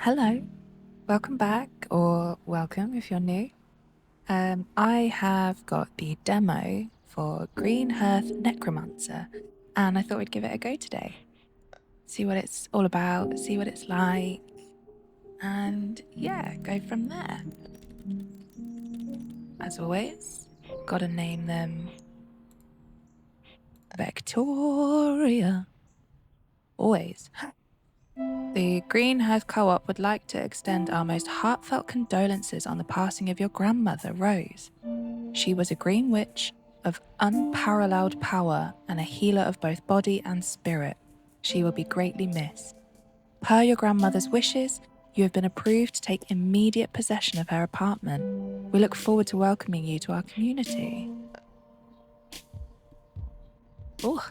Hello, welcome back, or welcome if you're new. I have got the demo for Greenhearth Necromancer, and I thought we'd give it a go today. See what it's all about, see what it's like, and yeah, go from there. As always, gotta name them Becktoriiia. Always. The Greenhearth Co-op would like to extend our most heartfelt condolences on the passing of your grandmother, Rose. She was a green witch of unparalleled power and a healer of both body and spirit. She will be greatly missed. Per your grandmother's wishes, you have been approved to take immediate possession of her apartment. We look forward to welcoming you to our community. Oh,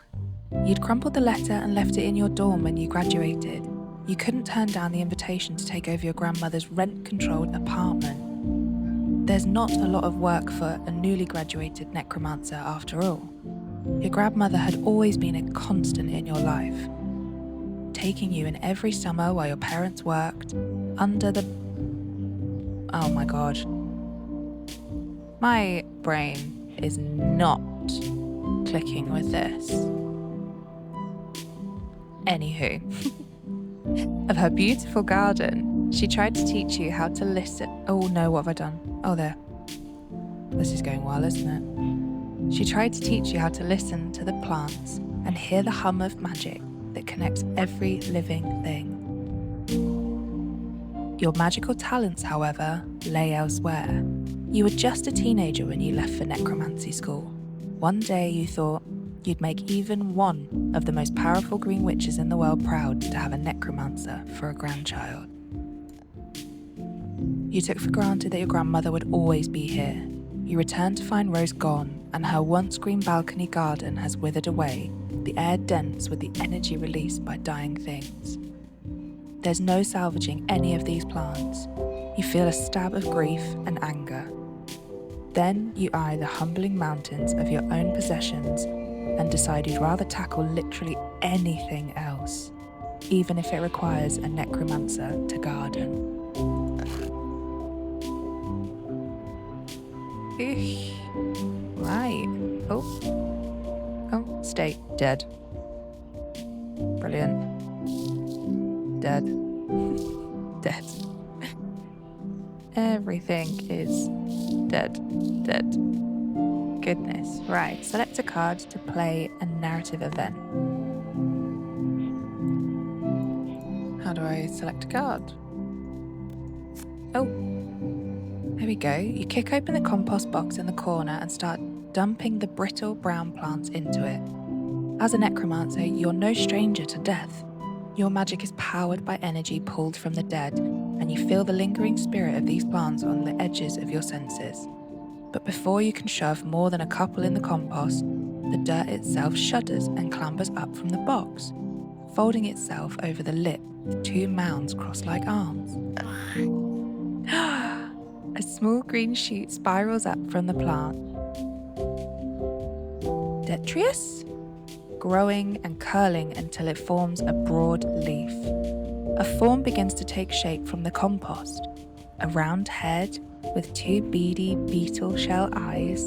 you'd crumpled the letter and left it in your dorm when you graduated. You couldn't turn down the invitation to take over your grandmother's rent-controlled apartment. There's not a lot of work for a newly graduated necromancer after all. Your grandmother had always been a constant in your life, taking you in every summer while your parents worked, under the... Oh my god. My brain is not clicking with this. Anywho. Of her beautiful garden, she tried to teach you how to listen. Oh no, what have I done? Oh, there. This is going well, isn't it? She tried to teach you how to listen to the plants and hear the hum of magic that connects every living thing. Your magical talents, however, lay elsewhere. You were just a teenager when you left for necromancy school. One day you thought you'd make even one of the most powerful green witches in the world proud to have a necromancer for a grandchild. You took for granted that your grandmother would always be here. You returned to find Rose gone, and her once green balcony garden has withered away, the air dense with the energy released by dying things. There's no salvaging any of these plants. You feel a stab of grief and anger. Then you eye the humbling mountains of your own possessions and decide you'd rather tackle literally anything else, even if it requires a necromancer to garden. Right. Oh, stay dead. Brilliant. Dead. Dead. Everything is dead. Goodness. Right, select a card to play a narrative event. How do I select a card? Oh, there we go. You kick open the compost box in the corner and start dumping the brittle brown plants into it. As a necromancer, you're no stranger to death. Your magic is powered by energy pulled from the dead, and you feel the lingering spirit of these plants on the edges of your senses. But before you can shove more than a couple in the compost, the dirt itself shudders and clambers up from the box, folding itself over the lip with two mounds crossed like arms. A small green shoot spirals up from the plant. Detrius? Growing and curling until it forms a broad leaf. A form begins to take shape from the compost. A round head with two beady beetle shell eyes,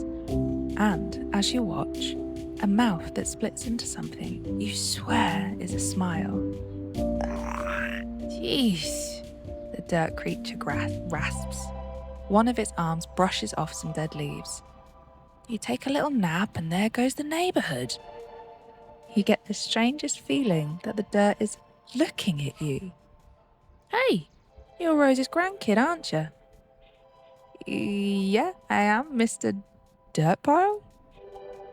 and, as you watch, a mouth that splits into something you swear is a smile. Jeez, the dirt creature rasps. One of its arms brushes off some dead leaves. You take a little nap and there goes the neighbourhood. You get the strangest feeling that the dirt is looking at you. Hey, you're Rose's grandkid, aren't you? Yeah, I am, Mr. Dirtpile.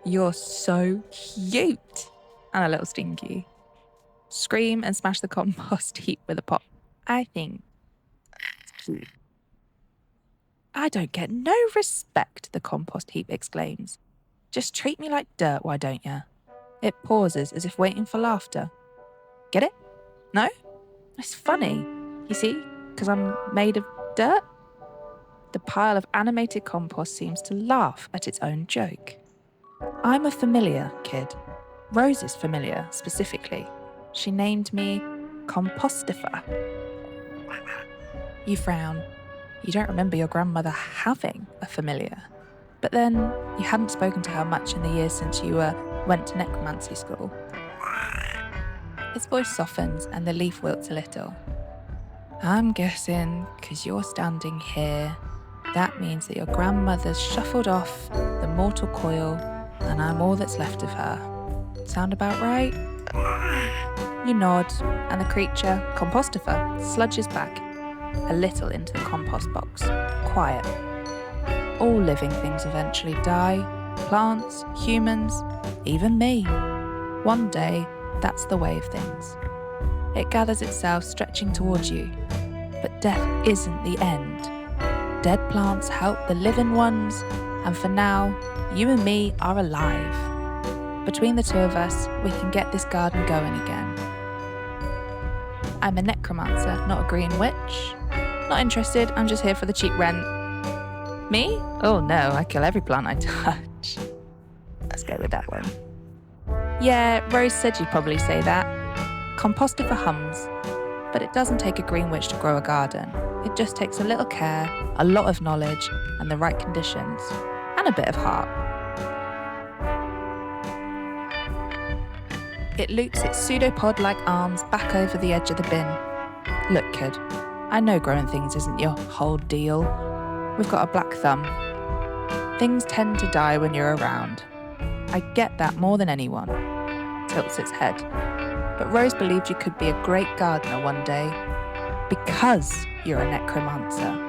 You're so cute. And a little stinky. Scream and smash the compost heap with a pot. I think that's cute. I don't get no respect, the compost heap exclaims. Just treat me like dirt, why don't you? It pauses as if waiting for laughter. Get it? No? It's funny, you see, because I'm made of dirt. The pile of animated compost seems to laugh at its own joke. I'm a familiar, kid. Rose is familiar, specifically. She named me Compostifer. You frown. You don't remember your grandmother having a familiar. But then, you hadn't spoken to her much in the years since you went to necromancy school. His voice softens and the leaf wilts a little. I'm guessing, because you're standing here, that means that your grandmother's shuffled off the mortal coil and I'm all that's left of her. Sound about right? You nod, and the creature, Compostifer, sludges back a little into the compost box, quiet. All living things eventually die. Plants, humans, even me. One day, that's the way of things. It gathers itself, stretching towards you. But death isn't the end. Dead plants help the living ones, and for now, you and me are alive. Between the two of us, we can get this garden going again. I'm a necromancer, not a green witch. Not interested, I'm just here for the cheap rent. Me? Oh no, I kill every plant I touch. Let's go with that one. Yeah, Rose said you'd probably say that. Compostifer hums, but it doesn't take a green witch to grow a garden. It just takes a little care, a lot of knowledge, and the right conditions, and a bit of heart. It loops its pseudopod-like arms back over the edge of the bin. Look, kid, I know growing things isn't your whole deal. We've got a black thumb. Things tend to die when you're around. I get that more than anyone. Tilts its head. But Rose believed you could be a great gardener one day because you're a necromancer.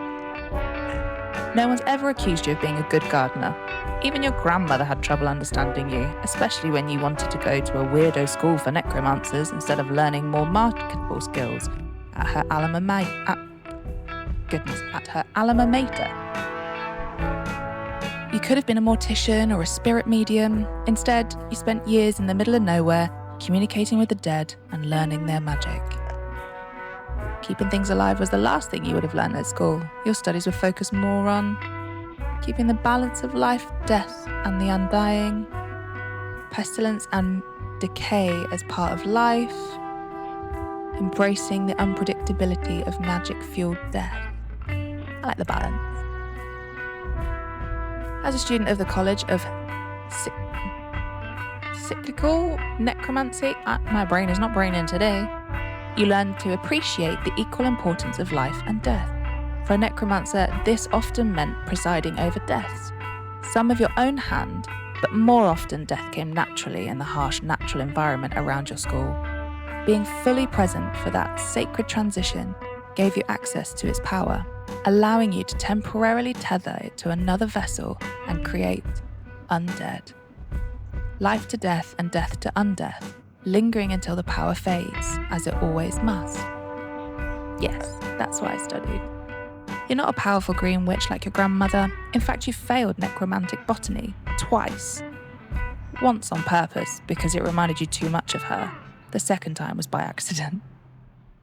No one's ever accused you of being a good gardener. Even your grandmother had trouble understanding you, especially when you wanted to go to a weirdo school for necromancers instead of learning more marketable skills at her alma mater. You could have been a mortician or a spirit medium. Instead, you spent years in the middle of nowhere, communicating with the dead and learning their magic. Keeping things alive was the last thing you would have learned at school. Your studies were focused more on keeping the balance of life, death, and the undying, pestilence and decay as part of life, embracing the unpredictability of magic-fueled death. I like the balance. As a student of the College of Cyclical Necromancy, my brain is not braining today, you learn to appreciate the equal importance of life and death. For a necromancer, this often meant presiding over deaths. Some of your own hand, but more often death came naturally in the harsh natural environment around your school. Being fully present for that sacred transition gave you access to its power, allowing you to temporarily tether it to another vessel and create undead. Life to death and death to undeath, lingering until the power fades, as it always must. Yes, that's what I studied. You're not a powerful green witch like your grandmother. In fact, you failed necromantic botany twice. Once on purpose, because it reminded you too much of her. The second time was by accident.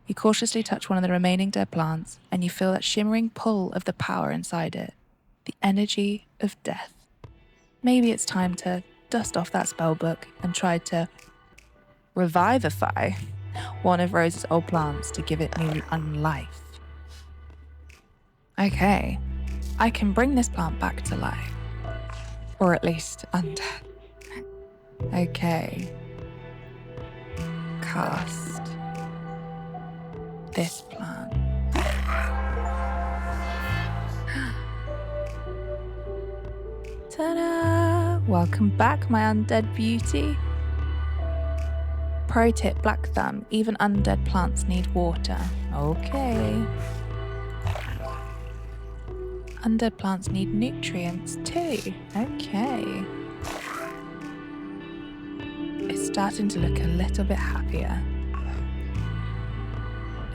You cautiously touch one of the remaining dead plants, and you feel that shimmering pull of the power inside it. The energy of death. Maybe it's time to dust off that spellbook and try to revivify one of Rose's old plants to give it new unlife. Okay, I can bring this plant back to life. Or at least undead. Okay. Cast this plant. Ta-da! Welcome back, my undead beauty. Pro tip, Black Thumb, even undead plants need water. Okay. Undead plants need nutrients too. Okay. It's starting to look a little bit happier.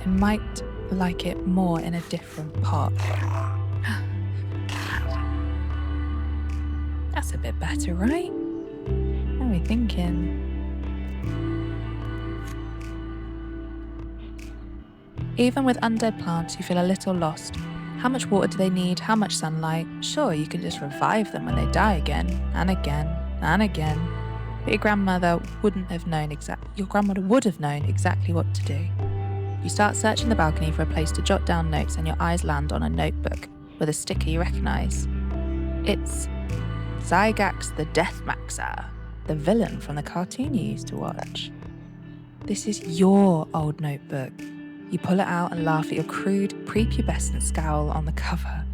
It might like it more in a different pot. That's a bit better, right? What are we thinking? Even with undead plants, you feel a little lost. How much water do they need? How much sunlight? Sure, you can just revive them when they die again, and again, and again. But your grandmother would have known exactly what to do. You start searching the balcony for a place to jot down notes and your eyes land on a notebook with a sticker you recognise. It's Zygax the Deathmaxer, the villain from the cartoon you used to watch. This is your old notebook. You pull it out and laugh at your crude, prepubescent scowl on the cover,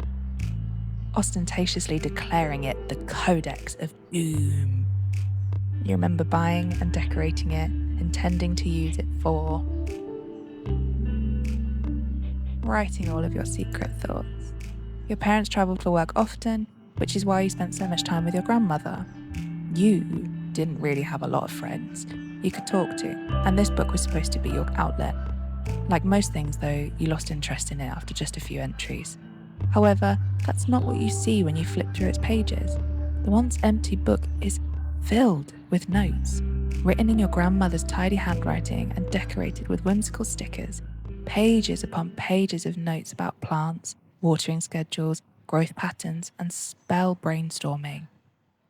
ostentatiously declaring it the Codex of Doom. You remember buying and decorating it, intending to use it for writing all of your secret thoughts. Your parents travelled for work often, which is why you spent so much time with your grandmother. You didn't really have a lot of friends you could talk to, and this book was supposed to be your outlet. Like most things though, you lost interest in it after just a few entries. However, that's not what you see when you flip through its pages. The once empty book is filled with notes, written in your grandmother's tidy handwriting and decorated with whimsical stickers, pages upon pages of notes about plants, watering schedules, growth patterns, and spell brainstorming.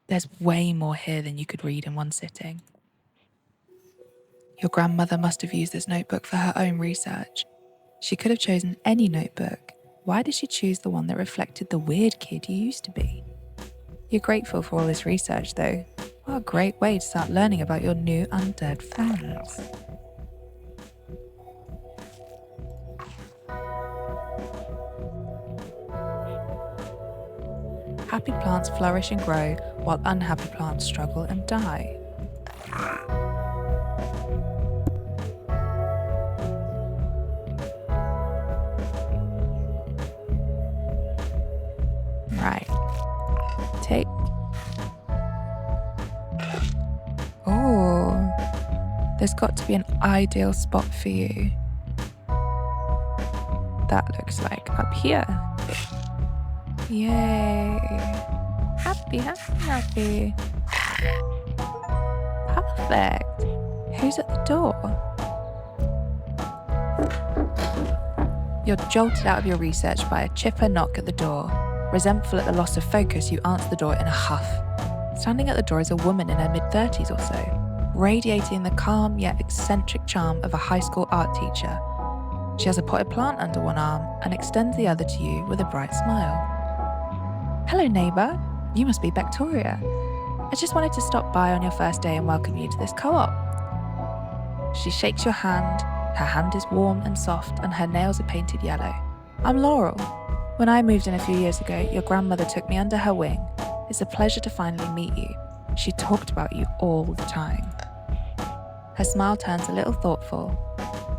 There's way more here than you could read in one sitting. Your grandmother must have used this notebook for her own research. She could have chosen any notebook. Why did she choose the one that reflected the weird kid you used to be? You're grateful for all this research though. What a great way to start learning about your new undead friends. Happy plants flourish and grow, while unhappy plants struggle and die. Right. Take. Oh, there's got to be an ideal spot for you. That looks like up here. Yay. Happy. Perfect. Who's at the door? You're jolted out of your research by a chipper knock at the door. Resentful at the loss of focus, you answer the door in a huff. Standing at the door is a woman in her mid-30s or so, radiating the calm yet eccentric charm of a high school art teacher. She has a potted plant under one arm and extends the other to you with a bright smile. Hello neighbour, you must be Becktoriiia. I just wanted to stop by on your first day and welcome you to this co-op. She shakes your hand, her hand is warm and soft and her nails are painted yellow. I'm Laurel. When I moved in a few years ago, your grandmother took me under her wing. It's a pleasure to finally meet you. She talked about you all the time. Her smile turns a little thoughtful.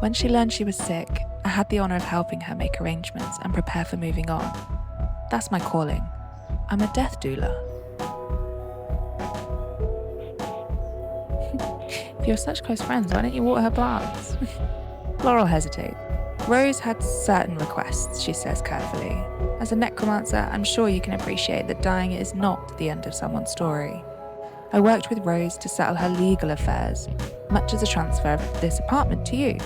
When she learned she was sick, I had the honour of helping her make arrangements and prepare for moving on. That's my calling. I'm a death doula. If you're such close friends, why don't you water her plants? Laurel hesitates. Rose had certain requests, she says carefully. As a necromancer, I'm sure you can appreciate that dying is not the end of someone's story. I worked with Rose to settle her legal affairs, much as a transfer of this apartment to you.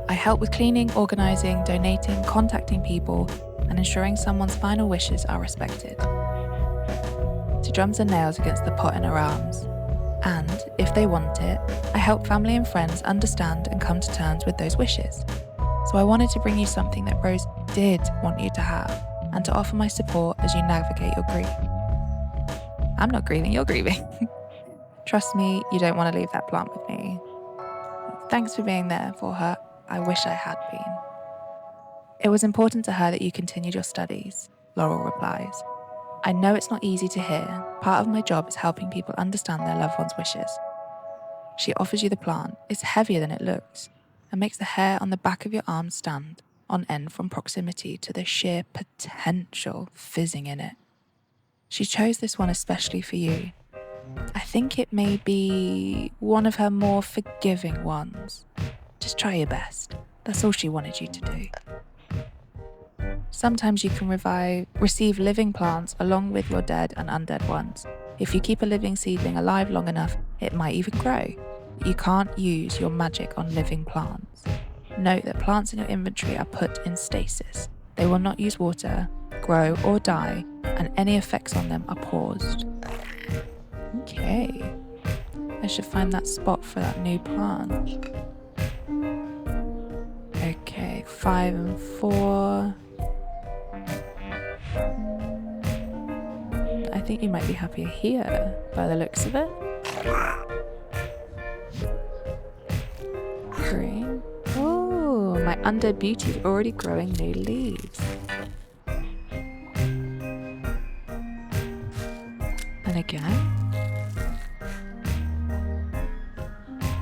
I help with cleaning, organising, donating, contacting people, and ensuring someone's final wishes are respected. She drums her nails against the pot in her arms. And, if they want it, I help family and friends understand and come to terms with those wishes. So I wanted to bring you something that Rose did want you to have, and to offer my support as you navigate your grief. I'm not grieving, you're grieving. Trust me, you don't want to leave that plant with me. Thanks for being there for her. I wish I had been. It was important to her that you continued your studies, Laurel replies. I know it's not easy to hear. Part of my job is helping people understand their loved ones' wishes. She offers you the plant. It's heavier than it looks and makes the hair on the back of your arm stand on end from proximity to the sheer potential fizzing in it. She chose this one especially for you. I think it may be one of her more forgiving ones. Just try your best. That's all she wanted you to do. Sometimes you can receive living plants along with your dead and undead ones. If you keep a living seedling alive long enough, it might even grow. You can't use your magic on living plants. Note that plants in your inventory are put in stasis. They will not use water, grow or die, and any effects on them are paused. Okay. I should find that spot for that new plant. like 5 and 4. I think you might be happier here by the looks of it. Green. Oh, my undead beauty is already growing new leaves. And again.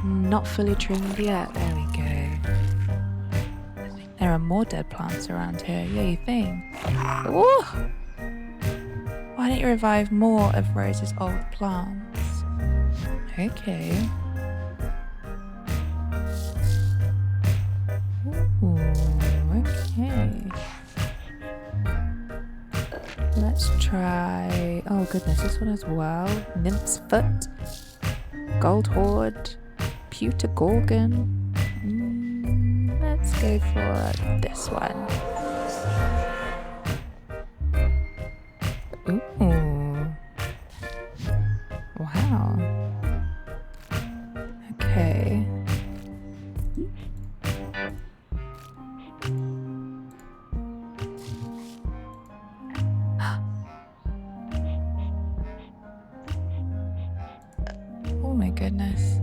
Not fully trimmed yet. There we go. I think there are more dead plants around here. Yeah, you think? Ooh! Why don't you revive more of Rose's old plants? Okay. Ooh, okay. Let's try... Oh goodness, this one as well. Nymph's Foot. Gold Horde. Pewter Gorgon. Let's go for this one. Ooh. Wow. Okay. Oh my goodness.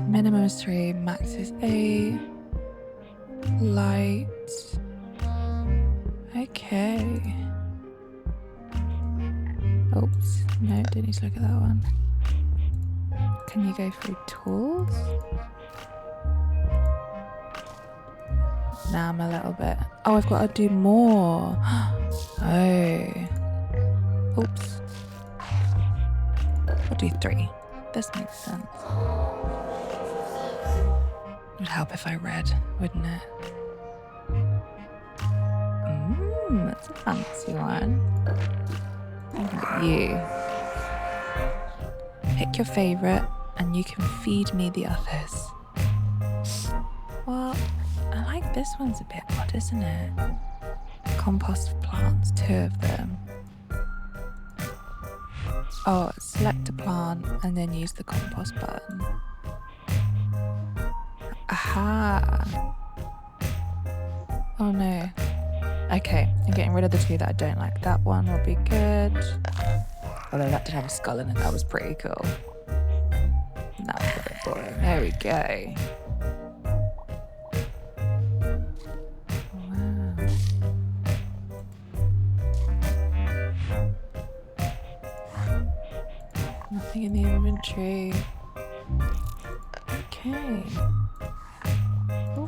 Minimum is 3, max is 8. Light. Okay. Oops. No, didn't need to look at that one. Can you go through tools? Now I'm a little bit... Oh, I've got to do more. Oh. Oops. I'll do 3. This makes sense. It would help if I read, wouldn't it? That's a fancy one. How about you? Pick your favourite and you can feed me the others. Well, I like this one's a bit odd, isn't it? Compost plants, 2 of them. Oh, select a plant and then use the compost button. Aha! Oh no. Okay, I'm getting rid of the 2 that I don't like. That one will be good. Although that did have a skull in it, that was pretty cool. That was a bit boring. There we go. Wow. Nothing in the inventory. Okay. Ooh.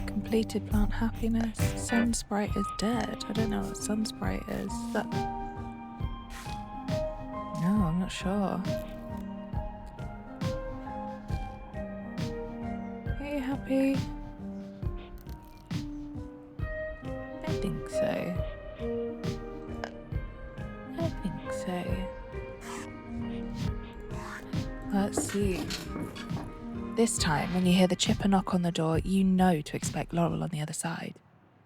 Completed plant happiness. Sun sprite is dead. I don't know what sun sprite is. That... No, I'm not sure. Are you happy? I think so. I think so. Let's see. This time, when you hear the chipper knock on the door, you know to expect Laurel on the other side.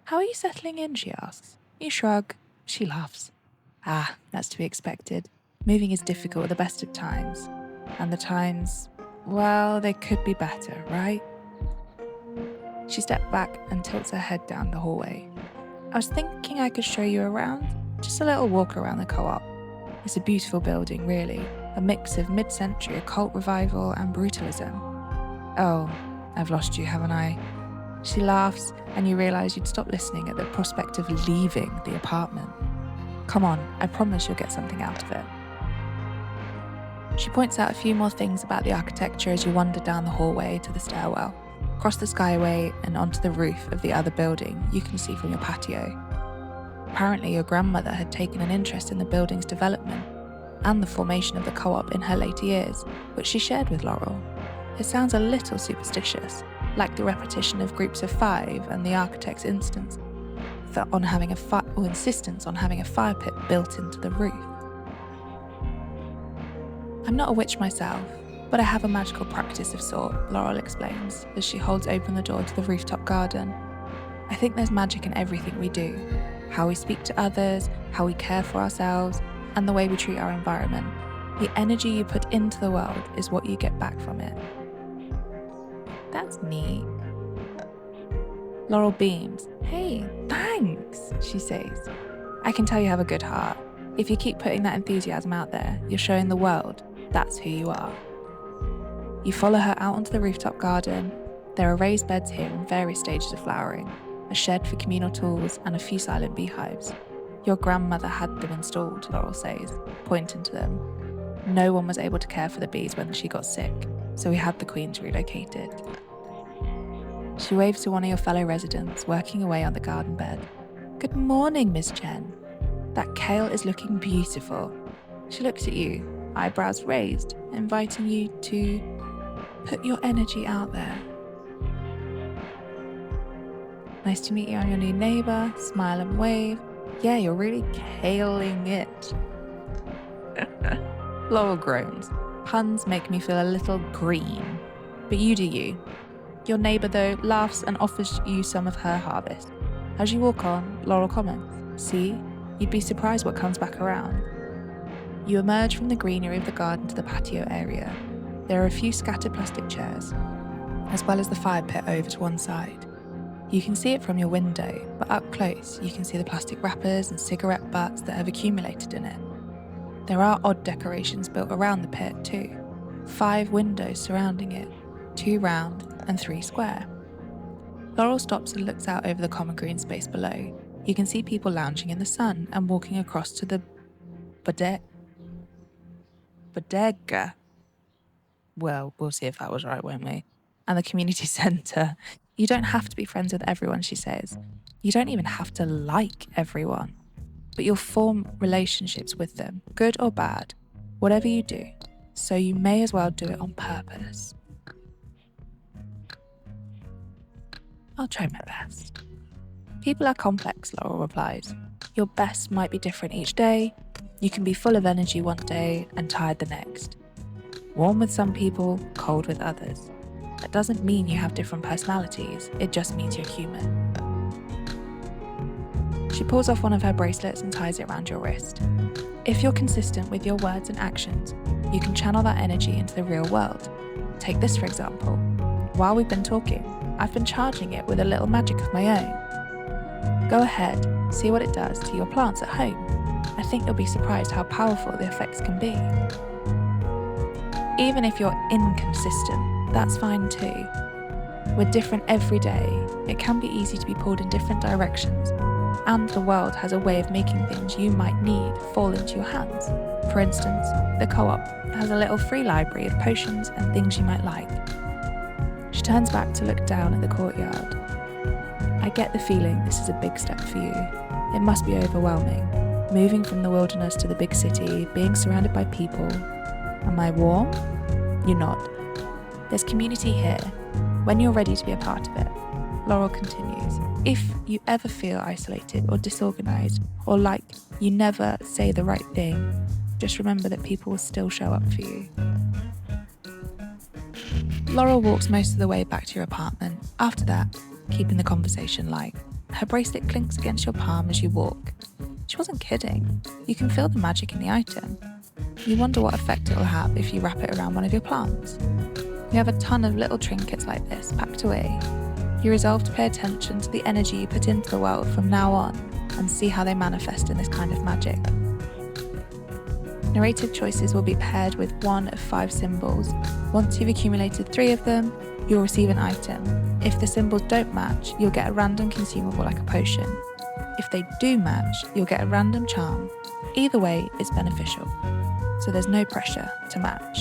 How are you settling in, she asks. You shrug. She laughs. Ah, that's to be expected. Moving is difficult at the best of times. And the times, well, they could be better, right? She stepped back and tilts her head down the hallway. I was thinking I could show you around. Just a little walk around the co-op. It's a beautiful building, really. A mix of mid-century occult revival and brutalism. Oh, I've lost you, haven't I? She laughs, and you realise you'd stop listening at the prospect of leaving the apartment. Come on, I promise you'll get something out of it. She points out a few more things about the architecture as you wander down the hallway to the stairwell. Across the skyway and onto the roof of the other building you can see from your patio. Apparently your grandmother had taken an interest in the building's development and the formation of the co-op in her later years, which she shared with Laurel. It sounds a little superstitious, like the repetition of groups of 5 and the architect's insistence on having a fire pit built into the roof. I'm not a witch myself, but I have a magical practice of sort, Laurel explains as she holds open the door to the rooftop garden. I think there's magic in everything we do, how we speak to others, how we care for ourselves, and the way we treat our environment. The energy you put into the world is what you get back from it. That's neat. Laurel beams. Hey, thanks, she says. I can tell you have a good heart. If you keep putting that enthusiasm out there, you're showing the world that's who you are. You follow her out onto the rooftop garden. There are raised beds here in various stages of flowering, a shed for communal tools, and a few silent beehives. Your grandmother had them installed, Laurel says, pointing to them. No one was able to care for the bees when she got sick, so we had the queens relocated. She waves to one of your fellow residents working away on the garden bed. Good morning, Miss Chen. That kale is looking beautiful. She looks at you, eyebrows raised, inviting you to put your energy out there. Nice to meet you, I'm your new neighbour. Smile and wave. Yeah, you're really kaling it. Laurel groans. Puns make me feel a little green. But you do you. Your neighbour, though, laughs and offers you some of her harvest. As you walk on, Laurel comments, see, you'd be surprised what comes back around. You emerge from the greenery of the garden to the patio area. There are a few scattered plastic chairs, as well as the fire pit over to one side. You can see it from your window, but up close you can see the plastic wrappers and cigarette butts that have accumulated in it. There are odd decorations built around the pit too. 5 windows surrounding it, 2 round and 3 square. Laurel stops and looks out over the common green space below. You can see people lounging in the sun and walking across to the bodega. Well, we'll see if that was right, won't we? And the community centre. You don't have to be friends with everyone, she says. You don't even have to like everyone. But you'll form relationships with them, good or bad, whatever you do. So you may as well do it on purpose. I'll try my best. People are complex, Laurel replies. Your best might be different each day. You can be full of energy one day and tired the next. Warm with some people, cold with others. That doesn't mean you have different personalities, it just means you're human. She pulls off one of her bracelets and ties it around your wrist. If you're consistent with your words and actions, you can channel that energy into the real world. Take this for example. While we've been talking, I've been charging it with a little magic of my own. Go ahead, see what it does to your plants at home. I think you'll be surprised how powerful the effects can be. Even if you're inconsistent, that's fine too. We're different every day. It can be easy to be pulled in different directions, and the world has a way of making things you might need fall into your hands. For instance, the co-op has a little free library of potions and things you might like. She turns back to look down at the courtyard. I get the feeling this is a big step for you. It must be overwhelming. Moving from the wilderness to the big city, being surrounded by people. Am I warm? You nod. There's community here, when you're ready to be a part of it. Laurel continues, if you ever feel isolated or disorganized, or like you never say the right thing, just remember that people will still show up for you. Laurel walks most of the way back to your apartment. After that, keeping the conversation light. Her bracelet clinks against your palm as you walk. She wasn't kidding. You can feel the magic in the item. You wonder what effect it will have if you wrap it around one of your plants. You have a ton of little trinkets like this packed away. You resolve to pay attention to the energy you put into the world from now on and see how they manifest in this kind of magic. Narrative choices will be paired with one of 5 symbols. Once you've accumulated 3 of them, you'll receive an item. If the symbols don't match, you'll get a random consumable like a potion. If they do match, you'll get a random charm. Either way, it's beneficial, so there's no pressure to match.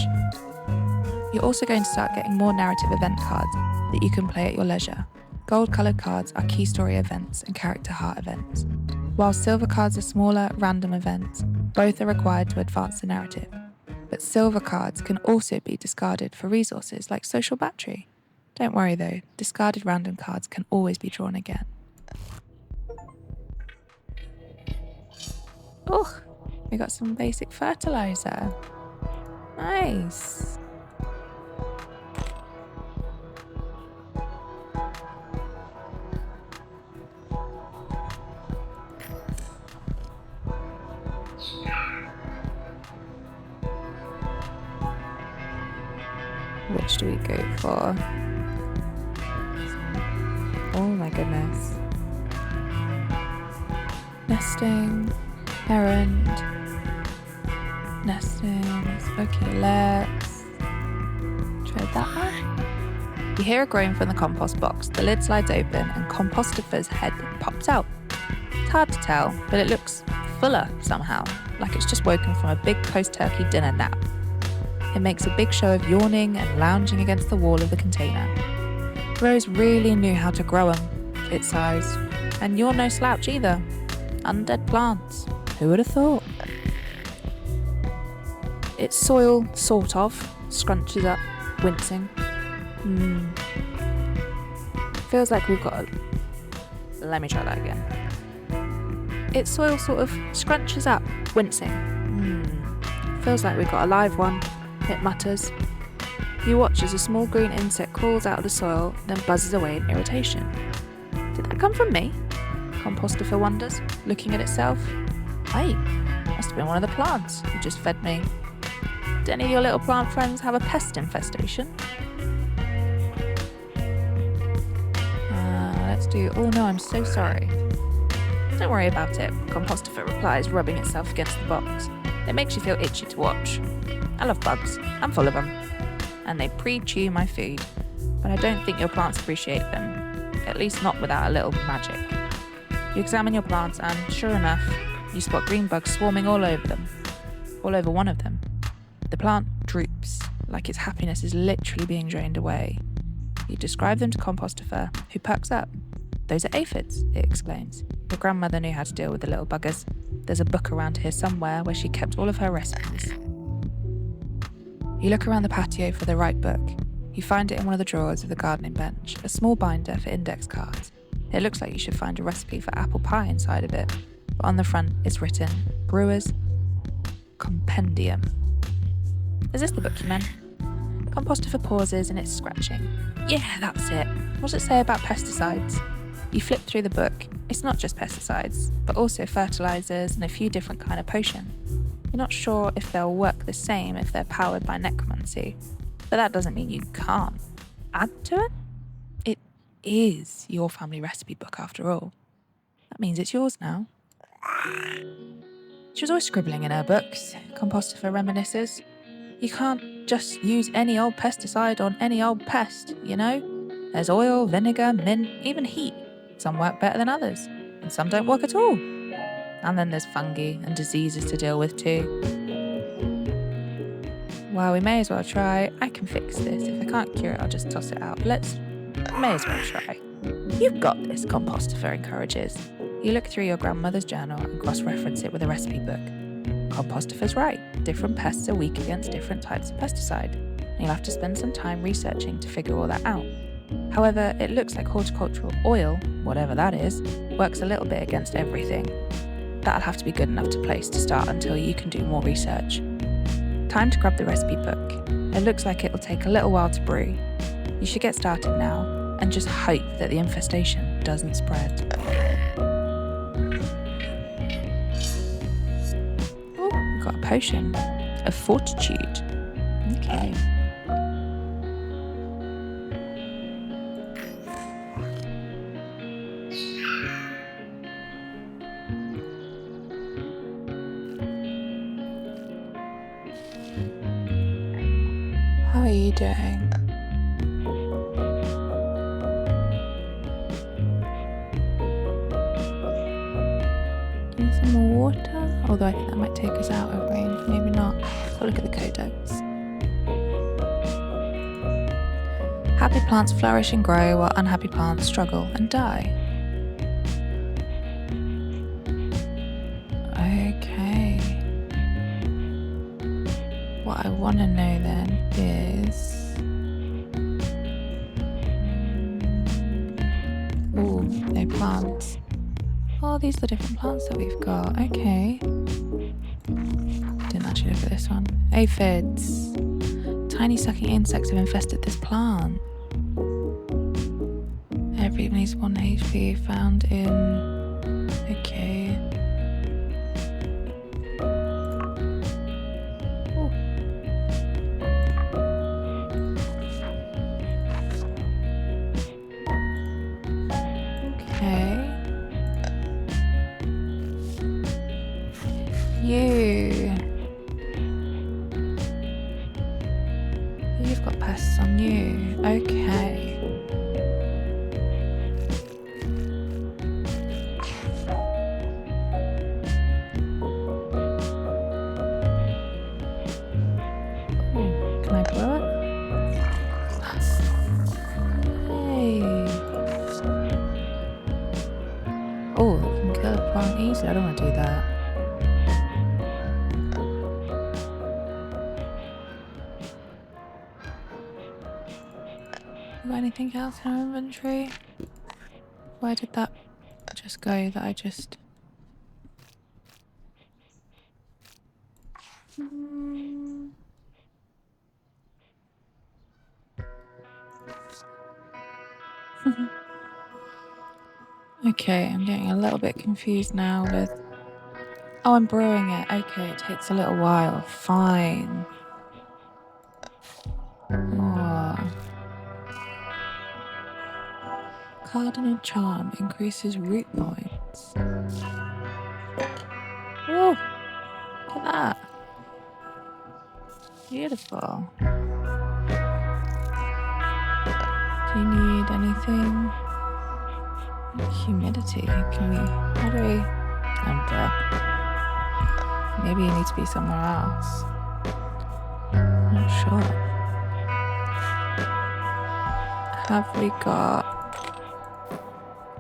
You're also going to start getting more narrative event cards that you can play at your leisure. Gold-coloured cards are key story events and character heart events, while silver cards are smaller, random events. Both are required to advance the narrative. But silver cards can also be discarded for resources like social battery. Don't worry though, discarded random cards can always be drawn again. Oh, we got some basic fertilizer. Nice. Which do we go for? Oh my goodness. Nesting, errand, nesting. Okay, let's try that one. You hear a groan from the compost box. The lid slides open and Compostifer's head pops out. It's hard to tell, but it looks fuller somehow, like it's just woken from a big post-turkey dinner nap. It makes a big show of yawning and lounging against the wall of the container. Rose really knew how to grow 'em, its size. And you're no slouch either. Undead plants. Who would have thought? Its soil, sort of, scrunches up, wincing. Feels like we've got a... Let me try that again. Its soil sort of scrunches up, wincing. Feels like we've got a live one, it mutters. You watch as a small green insect crawls out of the soil, then buzzes away in irritation. Did that come from me? Compostifer wonders, looking at itself. Hey, must have been one of the plants who just fed me. Do any of your little plant friends have a pest infestation? Let's do... Oh no, I'm so sorry. Don't worry about it, Compostifer replies, rubbing itself against the box. It makes you feel itchy to watch. I love bugs. I'm full of them. And they pre-chew my food. But I don't think your plants appreciate them. At least not without a little magic. You examine your plants and, sure enough, you spot green bugs swarming all over them. All over one of them. The plant droops, like its happiness is literally being drained away. You describe them to Compostifer, who perks up. Those are aphids, it explains. Your grandmother knew how to deal with the little buggers. There's a book around here somewhere where she kept all of her recipes. You look around the patio for the right book. You find it in one of the drawers of the gardening bench, a small binder for index cards. It looks like you should find a recipe for apple pie inside of it, but on the front is written, Brewer's Compendium. Is this the book you meant? Compostifer pauses and it's scratching. Yeah, that's it. What does it say about pesticides? You flip through the book. It's not just pesticides, but also fertilizers and a few different kind of potion. You're not sure if they'll work the same if they're powered by necromancy, but that doesn't mean you can't add to it. It is your family recipe book after all. That means it's yours now. She was always scribbling in her books, Compostifer reminisces. You can't just use any old pesticide on any old pest, you know? There's oil, vinegar, mint, even heat. Some work better than others, and some don't work at all. And then there's fungi and diseases to deal with too. Well, we may as well try. I can fix this. If I can't cure it, I'll just toss it out. May as well try. You've got this, Compostifer encourages. You look through your grandmother's journal and cross-reference it with a recipe book. Compostifer's right. Different pests are weak against different types of pesticide, and you'll have to spend some time researching to figure all that out. However, it looks like horticultural oil, whatever that is, works a little bit against everything. That'll have to be good enough to place to start until you can do more research. Time to grab the recipe book. It looks like it'll take a little while to brew. You should get started now and just hope that the infestation doesn't spread. Oh, we've got a potion of fortitude. Okay. How are you doing? Need some more water? Although I think that might take us out of range. Maybe not. Let's look at the codex. Happy plants flourish and grow while unhappy plants struggle and die. Okay. What I want to know then is... Ooh, no plants. Oh, these are the different plants that we've got. Okay. Didn't actually look at this one. Aphids. Tiny sucking insects have infested this plant. Every needs 1 HP found in... Okay. you've got pests on you. Okay. Oh, can I blow it? Hey. Oh, that can kill a plant easily. I don't want to do that. Got anything else in our inventory? Where did that just go that I just... Okay, I'm getting a little bit confused now with... Oh, I'm brewing it. Okay, it takes a little while. Fine. Oh. Cardinal Charm increases root points. Oh, look at that. Beautiful. Do you need anything? Humidity. Can we... How do we... Maybe you need to be somewhere else. Not sure. Have we got...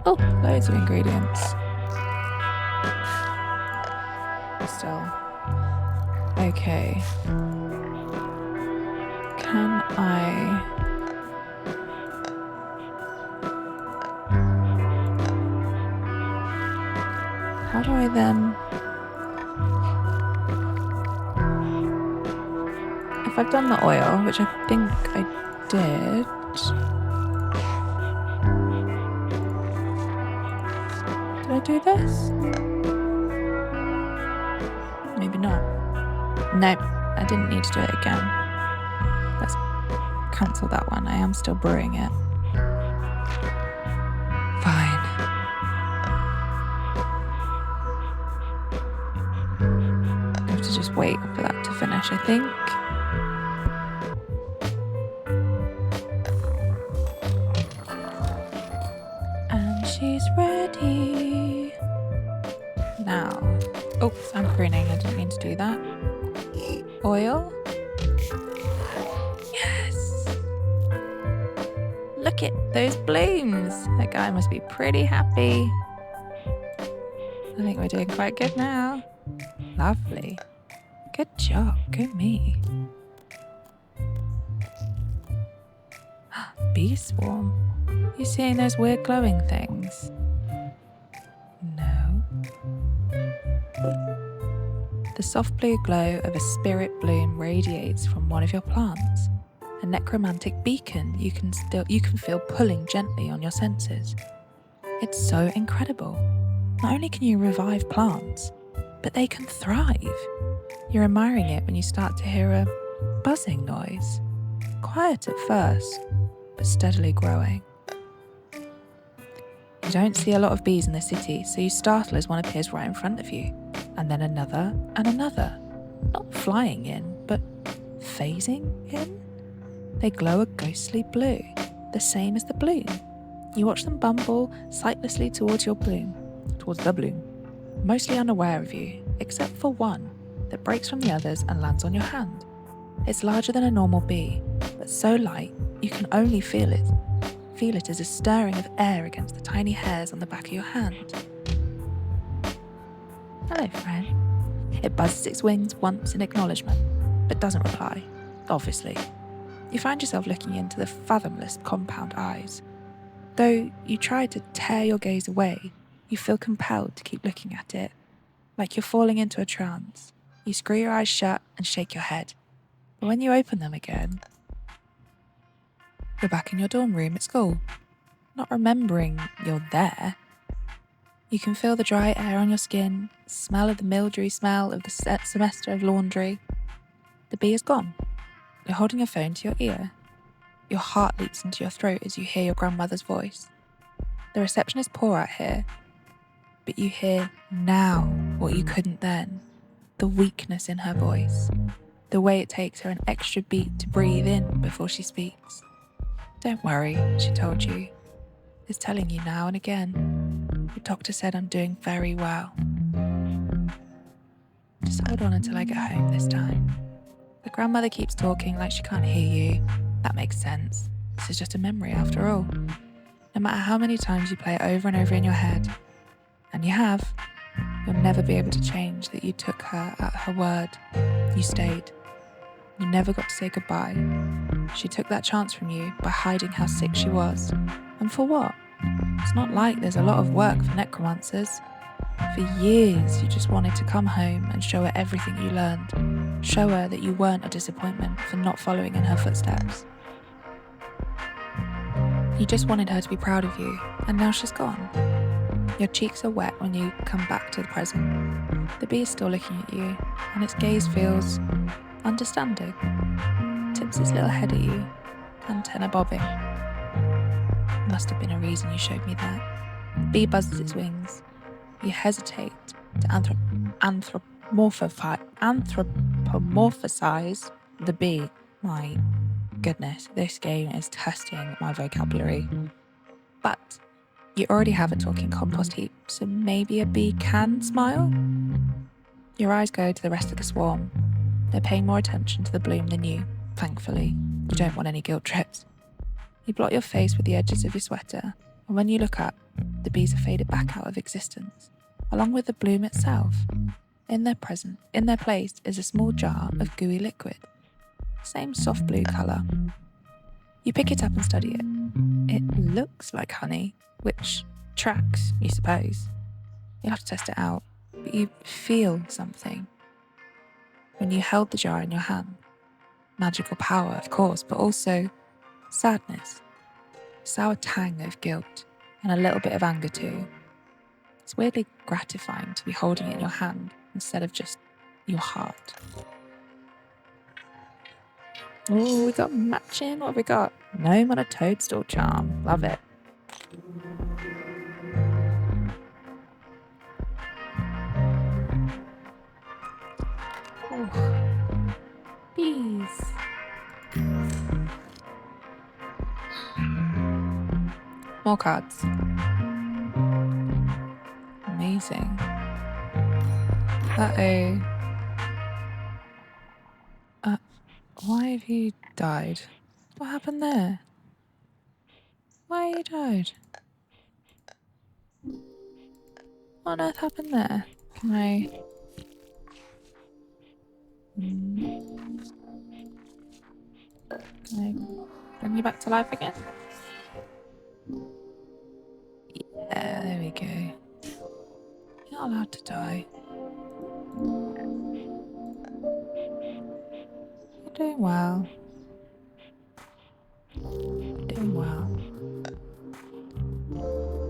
Oh, loads of ingredients. Still. Okay. Can I... How do I then... If I've done the oil, which I think I did... Did I do this? Maybe not. Nope, I didn't need to do it again. Let's cancel that one. I am still brewing it. Fine. I have to just wait for that to finish, I think. And she's ready. Now. Oops, I'm pruning. I didn't mean to do that. Oil. Yes. Look at those blooms. That guy must be pretty happy. I think we're doing quite good now. Lovely. Good job. Go me. Bee swarm. You seeing those weird glowing things? No. The soft blue glow of a spirit bloom radiates from one of your plants. A necromantic beacon you can feel pulling gently on your senses. It's so incredible. Not only can you revive plants, but they can thrive. You're admiring it when you start to hear a buzzing noise. Quiet at first, but steadily growing. You don't see a lot of bees in the city, so you startle as one appears right in front of you, and then another and another. Not flying in, but phasing in. They glow a ghostly blue, the same as the bloom. You watch them bumble sightlessly towards the bloom, mostly unaware of you, except for one that breaks from the others and lands on your hand. It's larger than a normal bee, but so light you can only feel it as a stirring of air against the tiny hairs on the back of your hand. Hello, friend. It buzzes its wings once in acknowledgement, but doesn't reply, obviously. You find yourself looking into the fathomless compound eyes. Though you try to tear your gaze away, you feel compelled to keep looking at it, like you're falling into a trance. You screw your eyes shut and shake your head. But when you open them again, you're back in your dorm room at school, not remembering you're there. You can feel the dry air on your skin, smell of the mildewy smell of the semester of laundry. The bee is gone. You're holding your phone to your ear. Your heart leaps into your throat as you hear your grandmother's voice. The reception is poor out here, but you hear now what you couldn't then. The weakness in her voice. the way it takes her an extra beat to breathe in before she speaks. Don't worry, she told you. It's telling you now and again. The doctor said I'm doing very well. Just hold on until I get home this time. The grandmother keeps talking like she can't hear you. That makes sense. This is just a memory after all. No matter how many times you play it over and over in your head, and you have, you'll never be able to change that you took her at her word. You stayed. You never got to say goodbye. She took that chance from you by hiding how sick she was. And for what? It's not like there's a lot of work for necromancers. For years, you just wanted to come home and show her everything you learned. Show her that you weren't a disappointment for not following in her footsteps. You just wanted her to be proud of you, and now she's gone. Your cheeks are wet when you come back to the present. The bee is still looking at you, and its gaze feels understanding. Tips its little head at you, antenna bobbing. Must have been a reason you showed me that. The bee buzzes its wings. You hesitate to anthropomorphize the bee. My goodness, this game is testing my vocabulary. But you already have a talking compost heap, so maybe a bee can smile? Your eyes go to the rest of the swarm. They're paying more attention to the bloom than you, thankfully. You don't want any guilt trips. You blot your face with the edges of your sweater, and when you look up, the bees have faded back out of existence, along with the bloom itself. In their place is a small jar of gooey liquid, same soft blue colour. You pick it up and study it. It looks like honey, which tracks, you suppose. You'll have to test it out, but you feel something when you held the jar in your hand. Magical power, of course, but also sadness, sour tang of guilt, and a little bit of anger too. It's weirdly gratifying to be holding it in your hand instead of just your heart. Oh, we got matching. What have we got? Gnome on a toadstool charm. Love it. Oh. Bees. More cards. Amazing. Uh-oh. Why have you died? What happened there? Why you died? What on earth happened there? Can I... Can I bring you back to life again? Yeah, there we go. You're not allowed to die. You're doing well. You're doing well.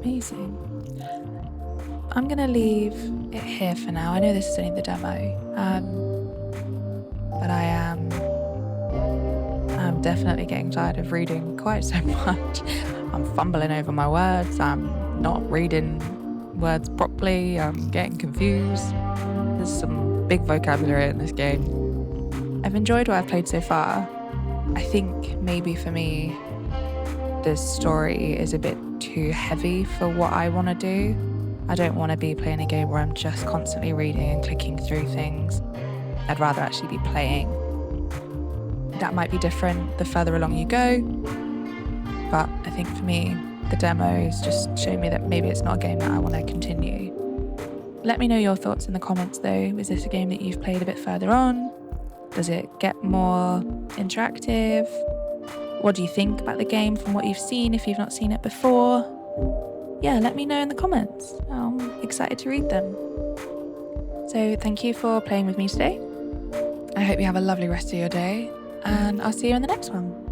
Amazing. I'm gonna leave it here for now. I know this is only the demo, but I'm definitely getting tired of reading quite so much. I'm fumbling over my words. I'm not reading words properly. I'm getting confused. There's some big vocabulary in this game. I've enjoyed what I've played so far. I think maybe for me, the story is a bit too heavy for what I want to do. I don't want to be playing a game where I'm just constantly reading and clicking through things. I'd rather actually be playing. That might be different the further along you go, but I think for me, the demos just show me that maybe it's not a game that I want to continue. Let me know your thoughts in the comments though. Is this a game that you've played a bit further on? Does it get more interactive? What do you think about the game from what you've seen if you've not seen it before? Yeah, let me know in the comments. I'm excited to read them. So thank you for playing with me today. I hope you have a lovely rest of your day, and I'll see you in the next one.